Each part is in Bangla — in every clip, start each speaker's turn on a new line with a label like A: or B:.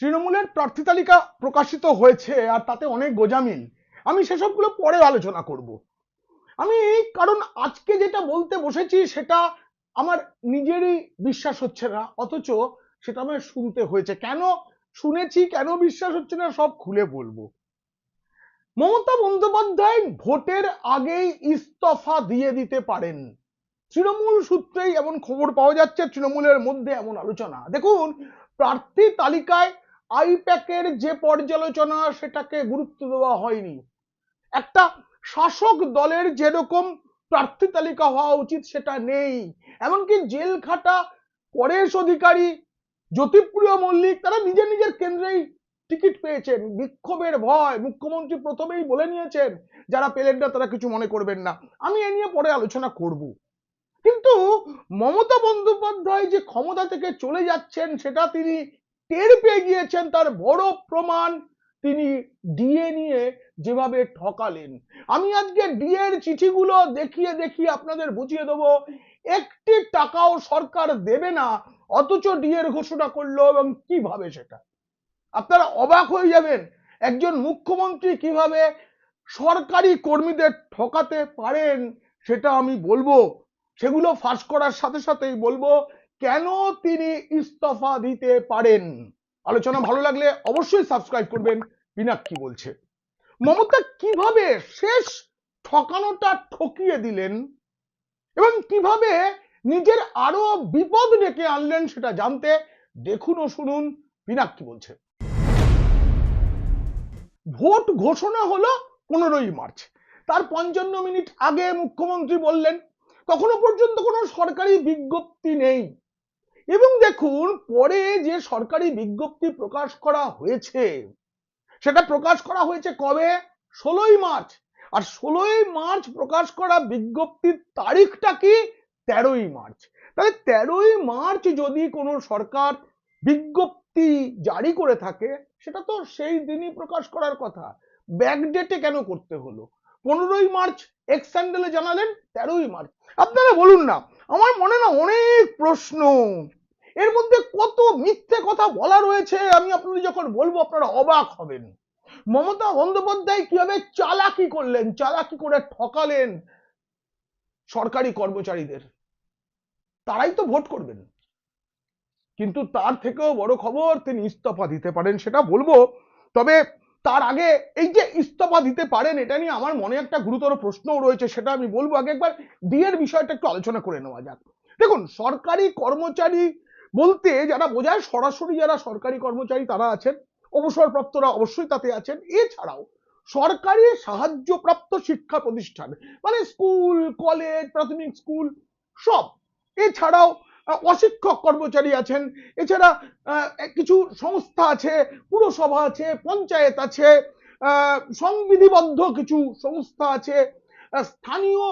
A: তৃণমূলের প্রার্থী তালিকা প্রকাশিত হয়েছে আর তাতে অনেক গোজামিল। আমি সেসবগুলো পরে আলোচনা করব। আমি কারণ আজকে যেটা বলতে বসেছি সেটা আমার নিজেরই বিশ্বাস হচ্ছে না, অথচ সেটা আমার শুনতে হয়েছে। কেন শুনেছি, কেন বিশ্বাস হচ্ছে না, সব খুলে বলবো। মমতা বন্দ্যোপাধ্যায় ভোটের আগেই ইস্তফা দিয়ে দিতে পারেন। তৃণমূল সূত্রেই এমন খবর পাওয়া যাচ্ছে, তৃণমূলের মধ্যে এমন আলোচনা। দেখুন, প্রার্থী তালিকায় আইপ্যাকের যে পর্যালোচনা সেটাকে গুরুত্ব দেওয়া হয়নি। একটা শাসক দলের যেরকম প্রার্থী তালিকা হওয়া উচিত সেটা নেই। এমনকি জেল খাটা পরেশ অধিকারী, জ্যোতিপ্রিয় মল্লিক তারা নিজের নিজের কেন্দ্রেই টিকিট পেয়েছেন। বিক্ষোভের ভয় মুখ্যমন্ত্রী প্রথমেই বলে নিয়েছেন, যারা পেলেন না তারা কিছু মনে করবেন না। আমি এ নিয়ে পরে আলোচনা করব। কিন্তু মমতা বন্দ্যোপাধ্যায় যে ক্ষমতা থেকে চলে যাচ্ছেন সেটা তিনি টের পেয়ে গিয়েছেন, তার বড় প্রমাণ তিনি ডিএ নিয়ে যেভাবে ঠকালেন। আমি আজকে ডিএ এর চিঠিগুলো দেখিয়ে দেখিয়ে আপনাদের বুঝিয়ে দেবো একটি টাকাও সরকার দেবে না, অথচ ডিএ এর ঘোষণা করলো, এবং কিভাবে সেটা আপনারা অবাক হয়ে যাবেন। একজন মুখ্যমন্ত্রী কিভাবে সরকারি কর্মীদের ঠকাতে পারেন সেটা আমি বলবো। সেগুলো ফাঁস করার সাথে সাথেই বলবো কেন তিনি ইস্তফা দিতে পারেন। আলোচনা ভালো লাগলে অবশ্যই সাবস্ক্রাইব করবেন। পিনাক্কি বলছে, মমতা কিভাবে শেষ ঠকানোটা ঠকিয়ে দিলেন এবং কিভাবে নিজের আরো বিপদ ডেকে আনলেন সেটা জানতে দেখুন ও শুনুন। পিনাক্কি বলছে, ভোট ঘোষণা হলো 15ই মার্চ। তার 55 মিনিট আগে মুখ্যমন্ত্রী বললেন তখনো পর্যন্ত কোনো সরকারি বিজ্ঞপ্তি নেই। এবং দেখুন, পরে যে সরকারি বিজ্ঞপ্তি প্রকাশ করা হয়েছে সেটা প্রকাশ করা হয়েছে কবে? 16ই মার্চ। আর 16ই মার্চ প্রকাশ করা বিজ্ঞপ্তির তারিখটা কি? 13ই মার্চ। তাহলে 13ই মার্চ যদি কোনো সরকার বিজ্ঞপ্তি জারি করে থাকে সেটা তো সেই দিনই প্রকাশ করার কথা। ব্যাকডেটে কেন করতে হলো? 15ই মার্চ এক্স স্যান্ডেলে জানালেন, 13ই মার্চ। আপনারা বলুন না, আমার মনে না অনেক প্রশ্ন, এর মধ্যে কত মিথ্যে কথা বলা রয়েছে। আমি আপনাদের যখন বলবো আপনারা অবাক হবেন। মমতা বন্দ্যোপাধ্যায় কিভাবে চালাকি করলেন, চালাকি করে ঠকালেন সরকারি কর্মচারীদের। তারাই তো ভোট করবেন, কিন্তু তার থেকেও বড় খবর তিনি ইস্তফা দিতে পারেন, সেটা বলবো। তবে তার আগে এই যে ইস্তফা দিতে পারেন এটা নিয়ে আমার মনে একটা গুরুতর প্রশ্নও রয়েছে, সেটা আমি বলবো। আগে একবার ডিএর বিষয়টা একটু আলোচনা করে নেওয়া যাক। দেখুন, সরকারি কর্মচারী বলতে যারা বোঝায় সরাসরি যারা সরকারি কর্মচারী তারা আছেন, অবসরপ্রাপ্তরা অবশ্যই তাতে আছেন। এছাড়াও সরকারি সাহায্যপ্রাপ্ত শিক্ষা প্রতিষ্ঠান মানে স্কুল, কলেজ, প্রাথমিক স্কুল সব, এছাড়াও অশিক্ষক কর্মচারী আছেন, এছাড়া কিছু সংস্থা আছে, পুরসভা আছে, পঞ্চায়েত আছে, সংবিধিবদ্ধ কিছু সংস্থা আছে, স্থানীয়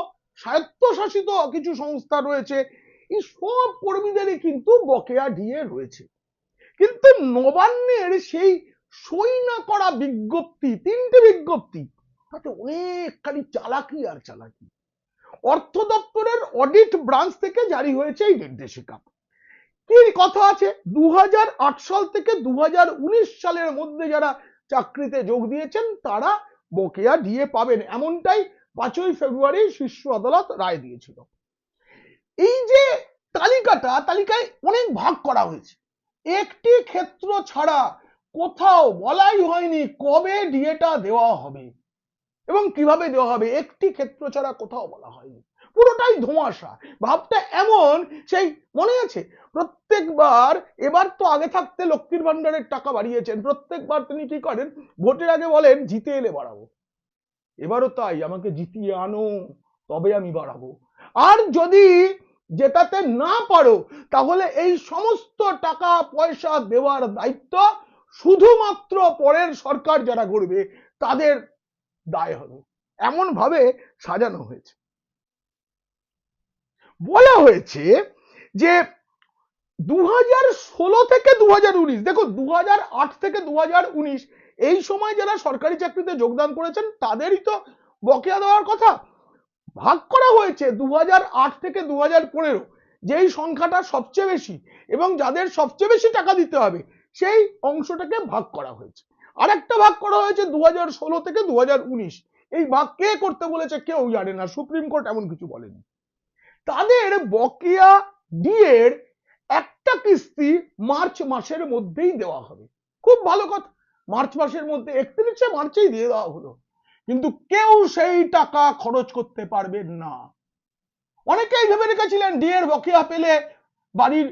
A: স্বায়ত্তশাসিত কিছু সংস্থা রয়েছে। এই সব কর্মীদেরই কিন্তু বকেয়া ডিএ রয়েছে। কিন্তু নবান্নের সেই সই না করা বিজ্ঞপ্তি, 3টে বিজ্ঞপ্তি, তাতে অনেকখানি চালাকি আর চালাকি। অর্থ দপ্তরের অডিট ব্রাঞ্চ থেকে জারি হয়েছে এই নির্দেশিকা। কি কথা আছে, 2008 সাল থেকে 2019 সালের মধ্যে যারা চাকরিতে যোগ দিয়েছেন তারা বকেয়া ডিএ পাবেন, এমনটাই 5ই ফেব্রুয়ারি শীর্ষ আদালত রায় দিয়েছিল। এই যে তালিকায় অনেক ভাগ করা হয়েছে, একটি ক্ষেত্র ছাড়া কোথাও বলাই হয়নি কবে ডিএটা দেওয়া হবে এবং কিভাবে দেওয়া হবে। একটি ক্ষেত্র ছাড়া কোথাও বলা হয়নি, পুরোটাই ধোঁয়াশা। ভাবটা এমন, সেই মনে আছে প্রত্যেকবার, এবার তো আগে থাকতে লক্ষ্মীর ভান্ডারের টাকা বাড়িয়েছেন, প্রত্যেকবার তিনি কি করেন, ভোটের আগে বলেন জিতে এলে বাড়াবো। এবারও তাই, আমাকে জিতিয়ে আনো তবে আমি বাড়াবো। আর যদি জেতাতে না পারো তাহলে এই সমস্ত টাকা পয়সা দেওয়ার দায়িত্ব শুধুমাত্র পরের সরকার যারা করবে তাদের দায় হবে। এমন ভাবে সাজানো হয়েছে। বলা হয়েছে যে 2016 থেকে 2019, দেখো 2008 থেকে 2019 এই সময় যারা সরকারি চাকরিতে যোগদান করেছেন তাদেরই তো বকেয়া দেওয়ার কথা। ভাগ করা হয়েছে 2008 থেকে 2015, যেই সংখ্যাটা সবচেয়ে বেশি এবং যাদের সবচেয়ে বেশি টাকা দিতে হবে সেই অংশটাকে ভাগ করা হয়েছে। আরেকটা ভাগ করা হয়েছে 2016 থেকে 2019। এই ভাগ কে করতে বলেছে কেউ জানে না, সুপ্রিম কোর্ট এমন কিছু বলেনি। তাদের বকেয়া ডিএর একটা কিস্তি মার্চ মাসের মধ্যেই দেওয়া হবে। খুব ভালো কথা, মার্চ মাসের মধ্যে 31শে মার্চেই দিয়ে দেওয়া হলো, কিন্তু কেউ সেই টাকা খরচ করতে পারবেন না। অনেকেই ভেবে রেখেছিলেন ডিএর বকেয়া পেলে বাড়ির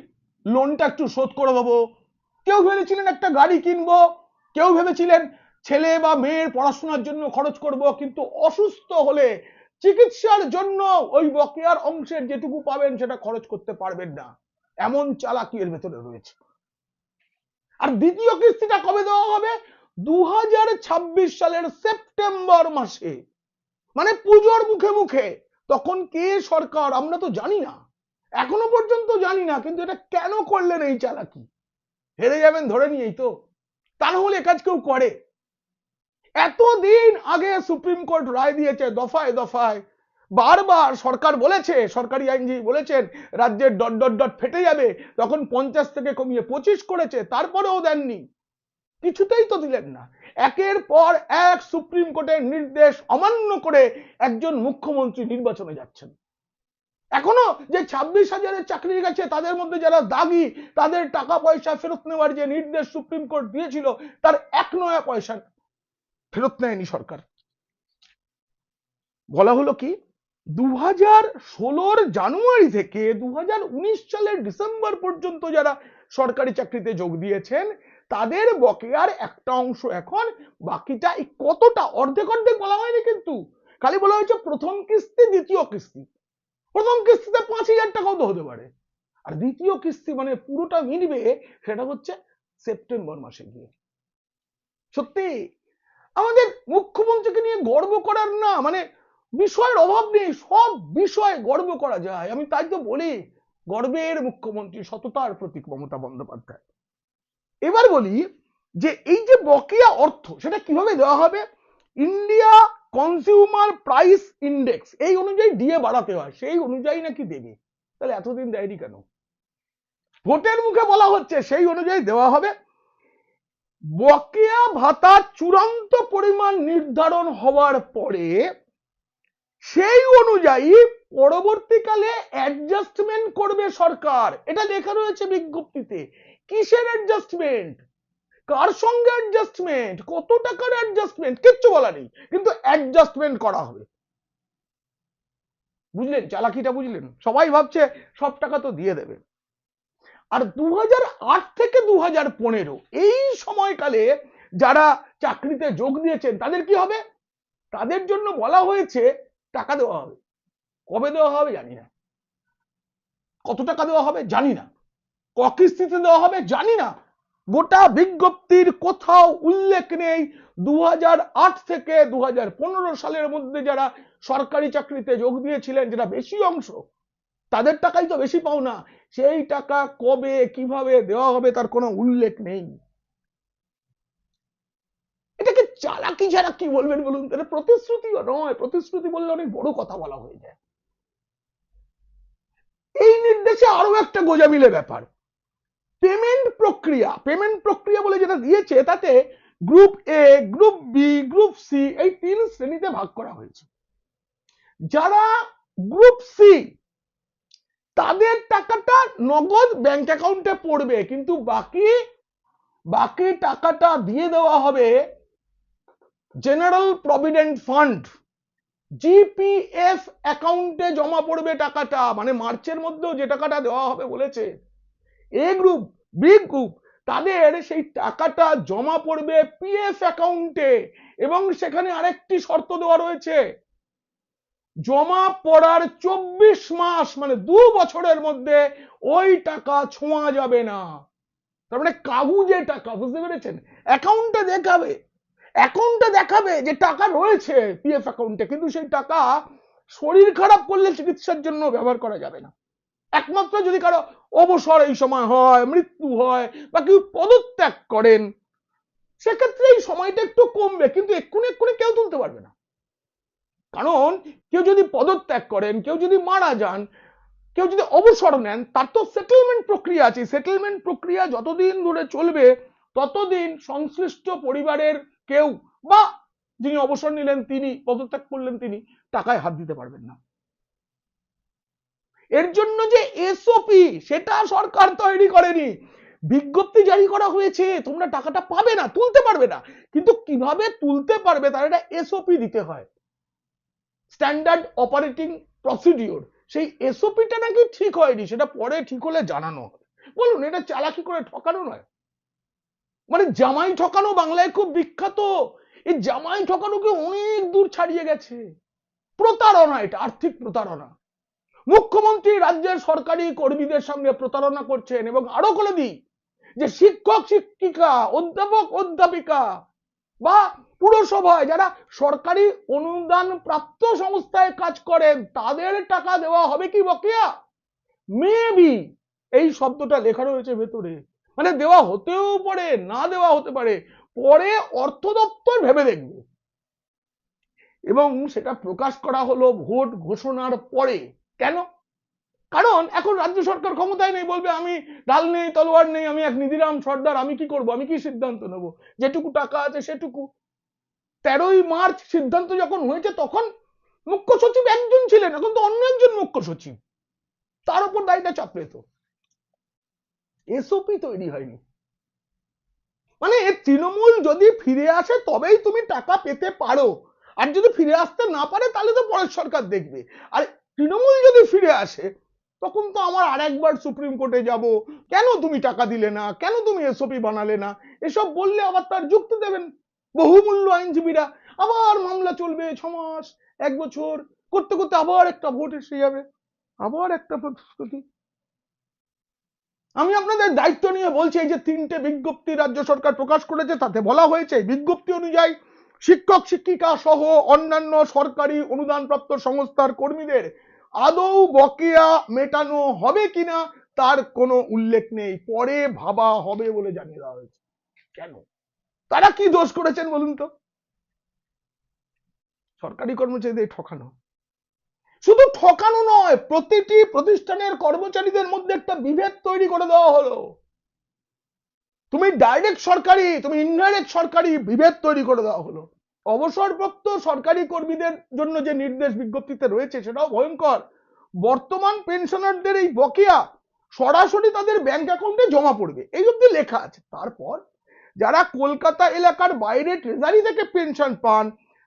A: লোনটা একটু শোধ করে দেবো, কেউ ভেবেছিলেন একটা গাড়ি কিনবো, কেউ ভেবেছিলেন ছেলে বা মেয়ের পড়াশোনার জন্য খরচ করব, কিন্তু অসুস্থ হলে চিকিৎসার জন্য ওই বকেয়ার অংশের যেটুকু পাবেন সেটা খরচ করতে পারবেন না, এমন চালাকি এর ভেতরে রয়েছে। আর দ্বিতীয় কিস্তিটা কবে দেওয়া হবে? 2026 সালের সেপ্টেম্বর মাসে, মানে পুজোর মুখে মুখে। তখন কে সরকার আমরা তো জানি না, এখনো পর্যন্ত জানি না, কিন্তু এটা কেন করলেন এই চালাকি? হেরে যাবেন ধরে নিয়েই তো, তা না হলে কাজ কেউ করে? এতদিন আগে সুপ্রিম কোর্ট রায় দিয়েছে দফায় দফায়, বারবার সরকার বলেছে, সরকারি আইনজীবী বলেছেন রাজ্যের ডট ডট ডট ফেটে যাবে, তখন 50 থেকে কমিয়ে 25 করেছে, তারপরেও দেননি, কিছুতেই তো দিলেন না। একের পর এক সুপ্রিম কোর্টের নির্দেশ অমান্য করে একজন মুখ্যমন্ত্রী নির্বাচনে যাচ্ছেন। এখনো যে 26,000-এর চাকরি গেছে তাদের মধ্যে যারা দাগি, তাদের টাকা পয়সা ফেরত নেওয়ার যে নির্দেশ সুপ্রিম কোর্ট দিয়েছিল, তার 1 নয়া পয়সা ফেরত নেয়নি সরকার। বলা হলো কি 2016 জানুয়ারি থেকে 2019 সালের ডিসেম্বর পর্যন্ত যারা সরকারি চাকরিতে যোগ দিয়েছেন তাদের বকেয়ার একটা অংশ এখন, বাকিটা কতটা অর্ধেক অর্ধেক বলা হয়নি, কিন্তু খালি বলা হয়েছে প্রথম কিস্তি দ্বিতীয় কিস্তি। প্রথম কিস্তিতে 5,000 টাকাও তো হতে পারে, আর দ্বিতীয় কিস্তি মানে পুরোটা মিলবে সেটা হচ্ছে সেপ্টেম্বর মাসে গিয়ে। সত্যি আমাদের মুখ্যমন্ত্রীকে নিয়ে গর্ব করার না মানে বিষয়ের অভাব নেই, সব বিষয়ে গর্ব করা যায়। আমি তাই তো বলি গর্বের মুখ্যমন্ত্রী, সততার প্রতীক মমতা বন্দ্যোপাধ্যায়। এবার বলি যে এই যে বকেয়া অর্থ সেটা কিভাবে দেওয়া হবে? ইন্ডিয়া কনজিউমার প্রাইস ইন্ডেক্স এই অনুযায়ী ডিএ বাড়াতে হয়, সেই অনুযায়ী নাকি দেবে। তাহলে এতদিন দেয়নি কেন? ভোটের মুখে বলা হচ্ছে সেই অনুযায়ী দেওয়া হবে। বকেয়া ভাতার চূড়ান্ত পরিমাণ নির্ধারণ হওয়ার পরে সেই অনুযায়ী পরবর্তীকালে অ্যাডজাস্টমেন্ট করবে সরকার, এটা লেখা রয়েছে বিজ্ঞপ্তিতে। কিসের অ্যাডজাস্টমেন্ট, কার সঙ্গে অ্যাডজাস্টমেন্ট, কত টাকার অ্যাডজাস্টমেন্ট কিচ্ছু বলা নেই, কিন্তু অ্যাডজাস্টমেন্ট করা হবে। বুঝলেন চালাকিটা? বুঝলেন? সবাই ভাবছে সব টাকা তো দিয়ে দেবে। আর 2008 থেকে 2015 এই সময়কালে যারা চাকরিতে যোগ দিয়েছেন তাদের কি হবে? তাদের জন্য বলা হয়েছে টাকা দেওয়া হবে। কবে দেওয়া হবে জানি না, কত টাকা দেওয়া হবে জানি না, ক কিস্তিতে দেওয়া হবে জানি না, গোটা বিজ্ঞপ্তির কোথাও উল্লেখ নেই 2008 থেকে 2015 সালের মধ্যে যারা সরকারি চাকরিতে যোগ দিয়েছিলেন, যেটা বেশি অংশ, তাদের টাকাই তো বেশি পাও না, সেই টাকা কবে কিভাবে দেওয়া হবে তার কোনো উল্লেখ নেই। এটাকে চালাকি ছাড়া কি বলবেন বলুন? এটা প্রতিশ্রুতিও নয়, প্রতিশ্রুতি বললে অনেক বড় কথা বলা হয়ে যায়। এই নির্দেশে আরো একটা গোজামিলে ব্যাপার, পেমেন্ট প্রক্রিয়া বলে যেটা দিয়েছে তাতে group A, group B, group C এই 3 শ্রেণীতে ভাগ করা হয়েছে। যারা গ্রুপ সি তাদের টাকাটা নগদ ব্যাংক অ্যাকাউন্টে পড়বে, কিন্তু বাকি টাকাটা দিয়ে দেওয়া হবে জেনারেল প্রভিডেন্ট ফান্ড, জিপিএফ অ্যাকাউন্টে জমা পড়বে টাকাটা। মানে মার্চের মধ্যেও যে টাকাটা দেওয়া হবে বলেছে, এ গ্রুপ বি গ্রুপ তাদের সেই টাকাটা জমা পড়বে পিএফ অ্যাকাউন্টে, এবং সেখানে আরেকটি শর্ত দেওয়া রয়েছে, জমা পড়ার 24 মাস মানে 2 বছরের মধ্যে ওই টাকা ছোঁয়া যাবে না। তার মানে কাগজে টাকা, বুঝতে পেরেছেন? অ্যাকাউন্টে দেখাবে যে টাকা রয়েছে পিএফ অ্যাকাউন্টে, কিন্তু সেই টাকা শরীর খারাপ করলে চিকিৎসার জন্য ব্যবহার করা যাবে না। একমাত্র যদি কারো অবসর এই সময় হয়, মৃত্যু হয়, বা কেউ পদত্যাগ করেন, সেক্ষেত্রে এই সময়টা একটু কমবে, কিন্তু এক্ষুনি কেউ তুলতে পারবে না। কারণ কেউ যদি পদত্যাগ করেন, কেউ যদি মারা যান, কেউ যদি অবসর নেন, তার তো সেটেলমেন্ট প্রক্রিয়া আছে। সেটেলমেন্ট প্রক্রিয়া যতদিন ধরে চলবে ততদিন সংশ্লিষ্ট পরিবারের কেউ বা যিনি অবসর নিলেন তিনি, পদত্যাগ করলেন তিনি, টাকায় হাত দিতে পারবেন না। এর জন্য যে এসওপি সেটা সরকার তৈরি করেনি, বিজ্ঞপ্তি জারি করা হয়েছে, তোমরা টাকাটা পাবে না, তুলতে পারবে না, কিন্তু কিভাবে তুলতে পারবে তার একটা এসওপি দিতে হয়, স্ট্যান্ডার্ড অপারেটিং প্রসিডিওর। সেই এসওপিটা নাকি ঠিক হয়নি, সেটা পরে ঠিক হলে জানানো হবে। বলুন, এটা চালাকি করে ঠকানো নয়? মানে জামাই ঠকানো বাংলায় খুব বিখ্যাত, এই জামাই ঠকানোকে অনেক দূর ছাড়িয়ে গেছে। প্রতারণা, এটা আর্থিক প্রতারণা। মুখ্যমন্ত্রী রাজ্যের সরকারি কর্মীদের সঙ্গে প্রতারণা করছেন। এবং আরো বলে দিই যে শিক্ষক শিক্ষিকা, অধ্যাপক অধ্যাপিকা বা পুরসভায় যারা সরকারি অনুদান প্রাপ্ত সংস্থায় কাজ করেন তাদের টাকা দেওয়া হবে কি বকেয়া? মেবি এই শব্দটা লেখা রয়েছে ভেতরে, মানে দেওয়া হতেও পারে, না দেওয়া হতে পারে, পরে অর্থ দপ্তর ভেবে দেখবে। এবং সেটা প্রকাশ করা হলো ভোট ঘোষণার পরে। কেন? কারণ এখন রাজ্য সরকার ক্ষমতায় নেই, বলবে আমি ঢাল নেই, তলোয়ার নেই, আমি এক নিধিরাম সর্দার, আমি কি করব, আমি কি সিদ্ধান্ত নেব, যেটুকু টাকা আছে সেটুকু। 13ই মার্চ সিদ্ধান্ত যখন হয়েছে তখন মুখ্য সচিব একজন ছিলেন, এখন তো অন্য একজন মুখ্য সচিব, তার উপর দায়টা চাপবে। তো এসওপি তৈরি হয়নি, মানে তৃণমূল যদি ফিরে আসে তবেই তুমি টাকা পেতে পারো, আর যদি ফিরে আসতে না পারে তাহলে তো পরের সরকার দেখবে। আর তৃণমূল যদি ফিরে আসে তখন তো আমার আরেকবার সুপ্রিম কোর্টে যাব, কেন তুমি টাকা দিলে না, কেন তুমি এসওপি বানালে না, এসব বললে আবার তার যুক্তি দেবেন বহুমূল্য আইনজীবীরা, আবার মামলা চলবে 6 মাস 1 বছর, করতে করতে আবার একটা ভোট এসে যাবে, আবার একটা প্রতিশ্রুতি। আমি আপনাদের দায়িত্ব নিয়ে বলছি, এই যে 3টে বিজ্ঞপ্তি রাজ্য সরকার প্রকাশ করেছে তাতে বলা হয়েছে বিজ্ঞপ্তি অনুযায়ী শিক্ষক শিক্ষিকা সহ অন্যান্য সরকারি অনুদানপ্রাপ্ত সংস্থার কর্মীদের আদৌ বকেয়া মেটানো হবে কিনা তার কোনো উল্লেখ নেই, পরে ভাবা হবে বলে জানিয়ে দেওয়া হয়েছে। কেন? তারা কি দোষ করেছেন বলুন তো? সরকারি কর্মচারীদের ঠকানো, শুধু ঠকানো নয়, প্রতিটি প্রতিষ্ঠানের কর্মচারীদের মধ্যে একটা বিভেদ তৈরি করে দেওয়া হলো। তুমি ডাইরেক্ট সরকারি, তুমি ইনডাইরেক্ট সরকারি, বিভেদ তৈরি করে দেওয়া হলো। অবসরপ্রাপ্ত সরকারি কর্মীদের জন্য যে নির্দেশ বিজ্ঞপ্তিতে রয়েছে সেটাও ভয়ঙ্কর। বর্তমান পেনশনারদের এই বকেয়া সরাসরি তাদের ব্যাংক অ্যাকাউন্টে জমা পড়বে, এই অবধি লেখা আছে। তারপর যারা কলকাতা এলাকার বাইরে ট্রেজারি থেকে পেনশন পান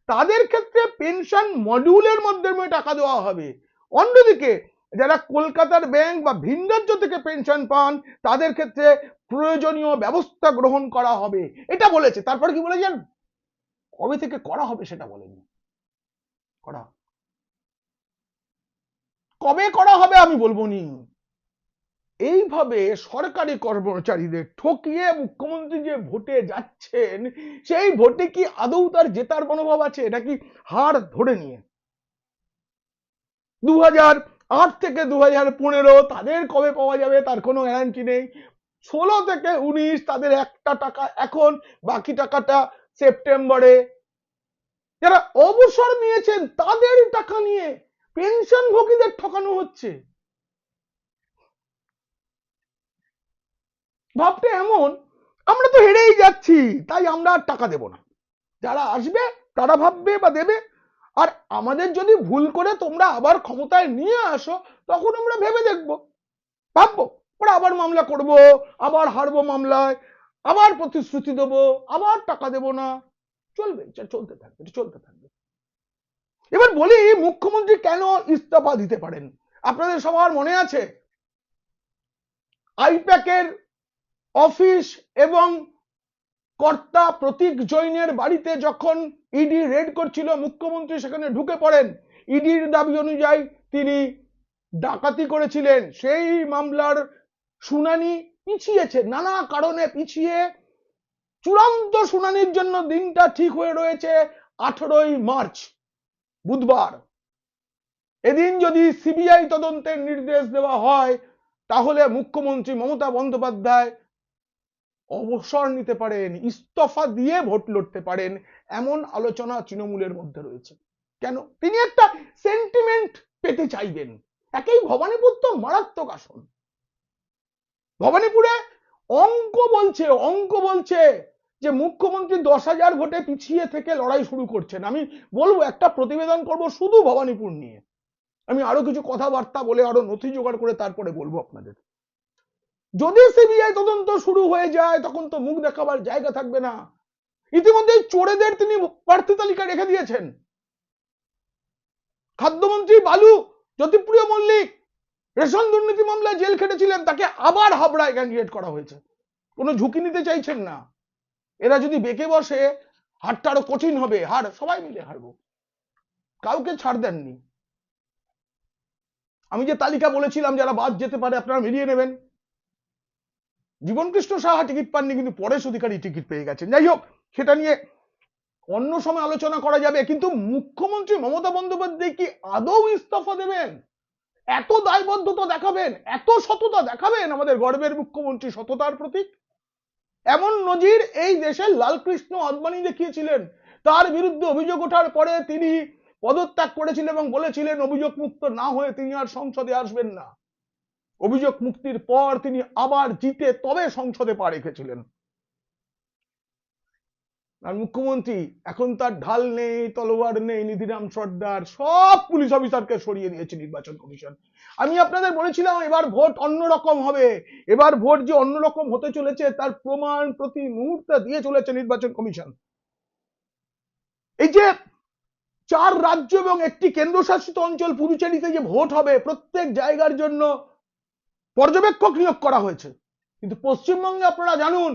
A: তাদের ক্ষেত্রে পেনশন মডিউলের মাধ্যমে টাকা দেওয়া হবে। অন্যদিকে যারা কলকাতার ব্যাংক বা ভিন রাজ্য থেকে পেনশন পান তাদের ক্ষেত্রে প্রয়োজনীয় ব্যবস্থা গ্রহণ করা হবে, এটা বলেছে। তারপর কি বলেছেন? কবে থেকে করা হবে সেটা বলেনি। করা কবে করা হবে আমি বলবো নি। এইভাবে সরকারি কর্মচারীদের ঠকিয়ে মুখ্যমন্ত্রী যে ভোটে যাচ্ছেন, সেই ভোটে কি আদৌ তার জেতার মনোভাব আছে নাকি হার ধরে নিয়ে? 2008 থেকে 2015 তাদের কবে পাওয়া যাবে তার কোনো গ্যারান্টি নেই। 16 থেকে 19 তাদের একটা টাকা এখন, বাকি টাকাটা সেপ্টেম্বরে। যারা অবসর নিয়েছেন তাদের টাকা নিয়ে পেনশন ভোগীদের ঠকানো হচ্ছে। ভাবতে এমন, আমরা তো হেরেই যাচ্ছি তাই আমরা আর টাকা দেব না, যারা আসবে তারা ভাববে বা দেবে, আর আমাদের যদি ভুল করে তোমরা আবার ক্ষমতায় নিয়ে আসো তখন আমরা ভেবে দেখবো, ভাববো, ওরা আবার মামলা করব, আবার হারবো মামলায়, আবার প্রতিশ্রুতি দেবো, আবার টাকা দেব না, চলবে, চলতে থাকবে, চলতে থাকবে। এবার বলি মুখ্যমন্ত্রী কেন ইস্তফা দিতে পারেন? আপনাদের সবার মনে আছে আইপ্যাকের অফিস এবং কর্তা প্রতীক জৈনের বাড়িতে যখন ইডি রেড করছিল মুখ্যমন্ত্রী সেখানে ঢুকে পড়েন, ইডির দাবি অনুযায়ী তিনি ডাকাতি করেছিলেন। সেই মামলার শুনানি পিছিয়েছে, নানা কারণে পিছিয়ে চূড়ান্ত শুনানির জন্য দিনটা ঠিক হয়ে রয়েছে 18ই মার্চ বুধবার। এদিন যদি সিবিআই তদন্তের নির্দেশ দেওয়া হয় তাহলে মুখ্যমন্ত্রী মমতা বন্দ্যোপাধ্যায় অবসর নিতে পারেন, ইস্তফা দিয়ে ভোট লড়তে পারেন, এমন আলোচনা তৃণমূলের মধ্যে রয়েছে। কেন? তিনি একটা সেন্টিমেন্ট পেতে চাইবেন। একেই ভবানীপুর তো মারাত্মক আসন, ভবানীপুরে অঙ্ক বলছে যে মুখ্যমন্ত্রী 10,000 ভোটে পিছিয়ে থেকে লড়াই শুরু করছেন। আমি বলবো একটা প্রতিবেদন করব শুধু ভবানীপুর নিয়ে, আমি আরো কিছু কথাবার্তা বলে আরো নথি জোগাড় করে তারপরে বলবো আপনাদের। যদি সিবিআই তদন্ত শুরু হয়ে যায় তখন তো মুখ দেখাবার জায়গা থাকবে না। ইতিমধ্যে চোরেদের তিনি প্রার্থী তালিকা রেখে দিয়েছেন। খাদ্যমন্ত্রী বালু জ্যোতিপ্রিয় মল্লিক রেশন দুর্নীতি মামলায় জেল খেটেছিলেন, তাকে আবার হাবড়ায় ক্যান্ডিডেট করা হয়েছে। কোনো ঝুঁকি নিতে চাইছেন না। এরা যদি বেঁকে বসে হারটা আরো কঠিন হবে, হার সবাই মিলে হারবো, কাউকে ছাড় দেননি। আমি যে তালিকা বলেছিলাম যারা বাদ যেতে পারে আপনারা মিলিয়ে নেবেন। জীবনকৃষ্ণ সাহা টিকিট পাননি, কিন্তু পরেশ অধিকারী টিকিট পেয়ে গেছেন। যাই হোক, সেটা নিয়ে অন্য সময় আলোচনা করা যাবে। কিন্তু মুখ্যমন্ত্রী মমতা বন্দ্যোপাধ্যায় কি আদৌ ইস্তফা দেবেন? এত দায়বদ্ধতা দেখাবেন, এত সততা দেখাবেন? আমাদের গর্বের মুখ্যমন্ত্রী সততার প্রতীক। এমন নজির এই দেশের লালকৃষ্ণ আদবানি দেখিয়েছিলেন। তার বিরুদ্ধে অভিযোগ ওঠার পরে তিনি পদত্যাগ করেছিলেন এবং বলেছিলেন অভিযোগ মুক্ত না হয়ে তিনি আর সংসদে আসবেন না। অভিযোগ মুক্তির পর তিনি আবার জিতে তবে সংসদে পা রেখেছিলেন। আর মুখ্যমন্ত্রী এখন তার ঢাল নেই, তলোয়ার নেই, নিধিরাম সর্দার সব পুলিশ অফিসারকে সরিয়ে দিয়েছে নির্বাচন কমিশন। আমি আপনাদের বলেছিলাম এবার ভোট অন্যরকম হবে। এবার ভোট যে অন্যরকম হতে চলেছে তার প্রমাণ প্রতি মুহূর্তে দিয়ে চলেছে নির্বাচন কমিশন। এই যে 4 রাজ্য এবং একটি কেন্দ্রশাসিত অঞ্চল পুদুচেরিতে যে ভোট হবে, প্রত্যেক জায়গার জন্য পর্যবেক্ষক নিয়োগ করা হয়েছে। কিন্তু পশ্চিমবঙ্গে আপনারা জানুন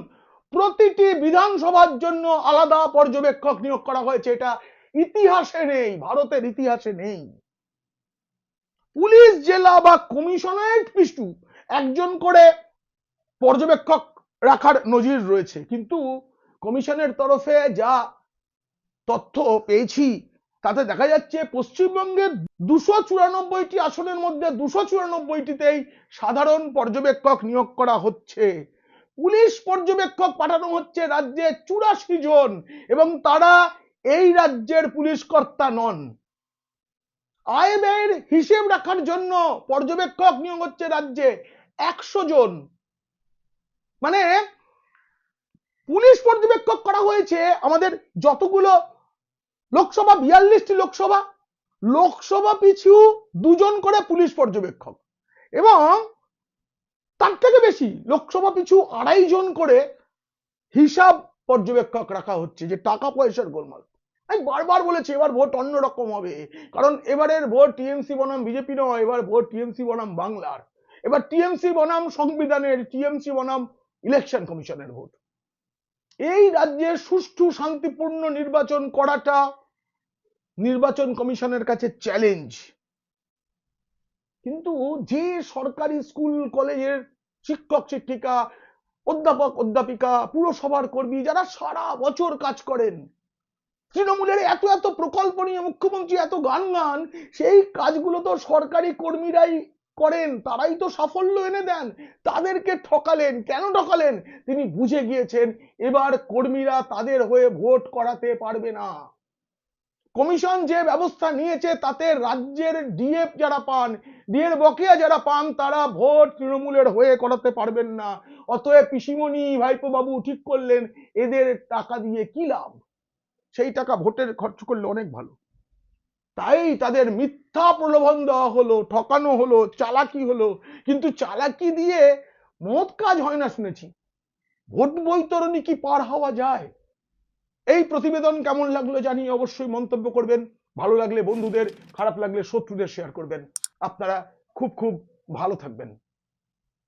A: প্রতিটি বিধানসভার জন্য আলাদা পর্যবেক্ষক নিয়োগ করা হয়েছে। এটা ইতিহাসে নেই, ভারতের ইতিহাসে নেই। পুলিশ জেলা বা কমিশনারেট পিছু একজন করে পর্যবেক্ষক রাখার নজির রয়েছে, কিন্তু কমিশনের তরফে যা তথ্য পেয়েছি তাতে দেখা যাচ্ছে পশ্চিমবঙ্গের 294টি আসনের মধ্যে 294টিতেই সাধারণ পর্যবেক্ষক নিয়োগ করা হচ্ছে। পুলিশ পর্যবেক্ষক পাঠানো হচ্ছে রাজ্যে 84 জন, এবং তারা এই রাজ্যের পুলিশ কর্তা নন। আয় ব্যয়ের হিসেব রাখার জন্য পর্যবেক্ষক নিয়োগ হচ্ছে রাজ্যে 100 জন। মানে পুলিশ পর্যবেক্ষক করা হয়েছে আমাদের যতগুলো লোকসভা, 42টি লোকসভা পিছু 2 জন করে পুলিশ পর্যবেক্ষক, এবং তার থেকে বেশি লোকসভা পিছু 2.5 জন করে হিসাব পর্যবেক্ষক রাখা হচ্ছে। যে টাকা পয়সার গোলমাল। আমি বারবার বলেছি এবার ভোট অন্যরকম হবে, কারণ এবারের ভোট টিএমসি বনাম বিজেপি নয়, এবার ভোট টিএমসি বনাম বাংলার। এবার টিএমসি বনাম সংবিধানের, টিএমসি বনাম ইলেকশন কমিশনের ভোট। এই রাজ্যে সুষ্ঠু শান্তিপূর্ণ নির্বাচন করাটা নির্বাচন কমিশনের কাছে চ্যালেঞ্জ। কিন্তু যে সরকারি স্কুল কলেজের শিক্ষক শিক্ষিকা, অধ্যাপক অধ্যাপিকা, পুরসভার কর্মী যারা সারা বছর কাজ করেন, তৃণমূলের এত এত প্রকল্প নিয়ে মুখ্যমন্ত্রী এত গান, সেই কাজগুলো তো সরকারি কর্মীরাই করেন, তারাই তো সাফল্য এনে দেন। তাদেরকে ঠকালেন। কেন ঠকালেন? তিনি বুঝে গিয়েছেন এবার কর্মীরা তাদের হয়ে ভোট করাতে পারবে না। কমিশন যে ব্যবস্থা নিয়েছে তাতে রাজ্যের ডিএফ যারা পান, ডিএর বকেয়া যারা পান, তারা ভোট তৃণমূলের হয়ে করাতে পারবেন না। অতএব পিসিমণি, ভাইপো বাবু ঠিক করলেন এদের টাকা দিয়ে কি লাভ, সেই টাকা ভোটের খরচ করলে অনেক ভালো। তাই তাদের মিথ্যা প্রলোভন দেওয়া হলো, ঠকানো হলো, চালাকি হলো। কিন্তু চালাকি দিয়ে মহৎ কাজ হয় না শুনেছি। ভোট বৈতরণী কি পার হওয়া যায়? এই প্রতিবেদন কেমন লাগলো জানিয়ে অবশ্যই মন্তব্য করবেন। ভালো লাগলে বন্ধুদের, খারাপ লাগলে শত্রুদের শেয়ার করবেন। আপনারা খুব খুব ভালো থাকবেন।